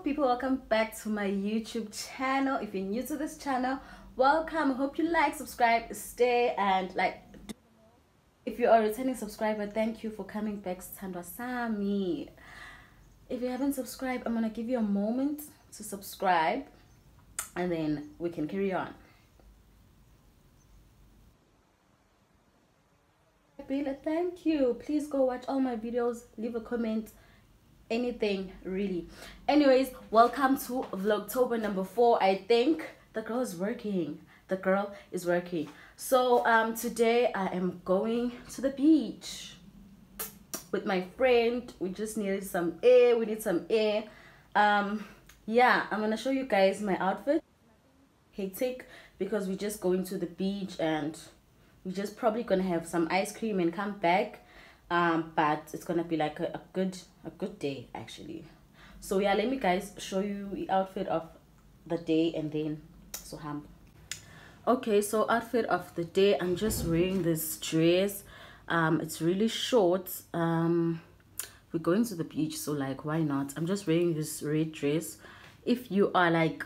people, welcome back to my YouTube channel. If you're new to this channel, welcome. I hope you like, subscribe, stay, and like. If you're a returning subscriber, thank you for coming back. Sandwa Sami. If you haven't subscribed, I'm gonna give you a moment to subscribe and then we can carry on. Thank you. Please go watch all my videos, leave a comment, anything really. Anyways, welcome to vlogtober number 4. I think the girl is working. So today I am going to the beach with my friend. We just needed some air. We need some air. Yeah, I'm gonna show you guys my outfit. Hectic because we're just going to the beach and we're just probably gonna have some ice cream and come back. But it's gonna be like a good day actually. So yeah, let me guys show you the outfit of the day and then so okay, so outfit of the day, I'm just wearing this dress. It's really short. We're going to the beach, so like why not? I'm just wearing this red dress. If you are like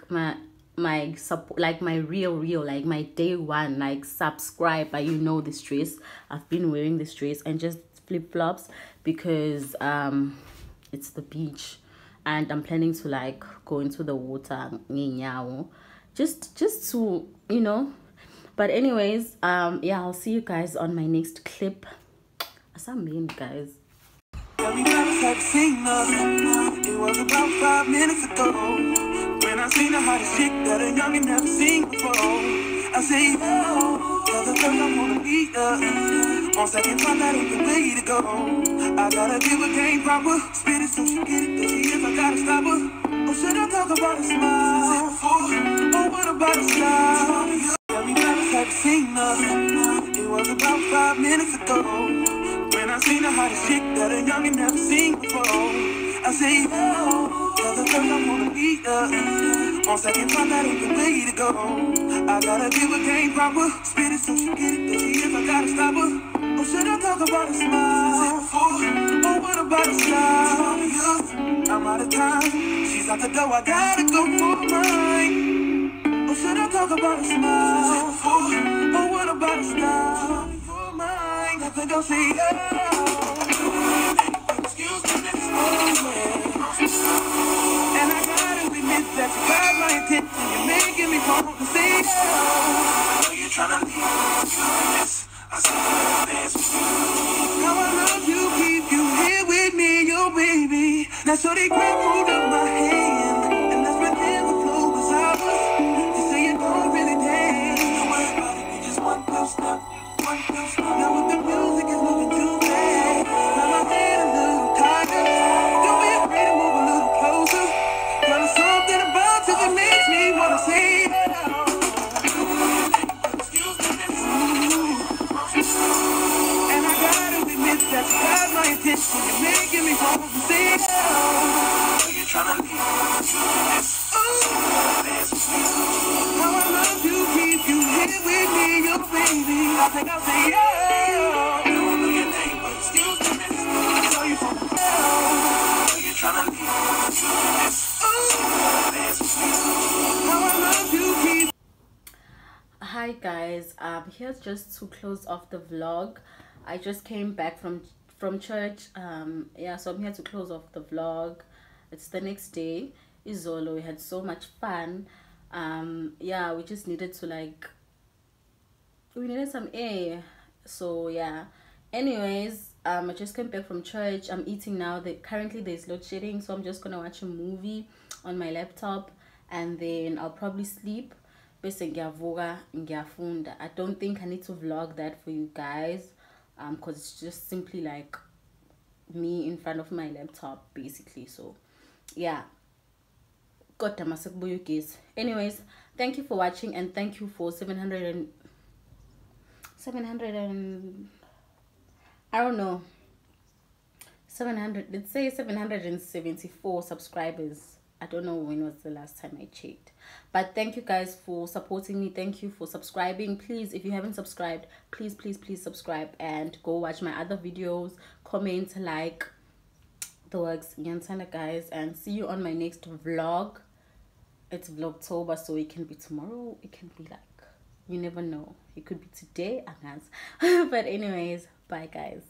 my support, like my real like my day one like subscriber, you know this dress. I've been wearing this dress and just flip-flops because it's the beach and I'm planning to like go into the water just to, you know. But anyways, yeah, I'll see you guys on my next clip. Some mean guys. It was about 5 minutes ago when I seen the hottest chick that a youngin' never seen before. I say, oh, tell the girl I wanna meet her. On second thought, that ain't the way to go. I gotta give her game proper. Spit it so she get it, there she is, I gotta stop her. Oh, should I talk about a smile? Oh, what about a style? Tell me that I haven't seen her. It was about 5 minutes ago when I seen the hottest chick that a youngin' never seen before. I say, oh, tell the girl I wanna meet her. On second thought, that ain't the way to go. I gotta give her game proper. Spit it so she get it, there she is, I gotta stop her. Oh, should I talk about a smile? Oh, what about a style? I'm out of time. She's out the door, I gotta go for mine. Oh, should I talk about a smile? Oh, what about a style? For mine, I think I'll say, oh. Excuse me, Miss and I gotta admit that you got my attention. You're making me want to say, oh. I know you're trying to leave this. I see you dance with you. How I love you, keep you here with me, yo baby. Now so they grab hold of my hand and let's pretend the flow was ours. You say you don't really dance. Don't worry about it, you just one little step. Now with the music is moving too fast. Now my head a little tighter. Don't be afraid to move a little closer. Girl, there's something about you that makes me wanna say it out. Excuse me, and I gotta admit that you got my attention. You're making me want to say it out. You're trying to leave this. How I love you, keep you here with me, yo baby. I think I'll say yeah. I don't know your name, but excuse me, I saw you from the hell. You're trying to leave this. How I love you, keep. Hi guys, here's just to close off the vlog. I just came back from church. Yeah, so I'm here to close off the vlog. It's the next day. Izolo, we had so much fun. Yeah, we just needed to like, we needed some air. So yeah, anyways, I just came back from church. I'm eating now. Currently there's load shedding, so I'm just gonna watch a movie on my laptop and then I'll probably sleep. I don't think I need to vlog that for you guys, because it's just simply like me in front of my laptop basically. So yeah, anyways, thank you for watching and thank you for 700 I don't know, 700, let's say 774 subscribers. I don't know when was the last time I checked, but thank you guys for supporting me. Thank you for subscribing. Please, if you haven't subscribed, please subscribe and go watch my other videos, comment, like, the works, guys, and see you on my next vlog. It's vlogtober, so it can be tomorrow, it can be like, you never know, it could be today, I guess. But anyways, bye guys.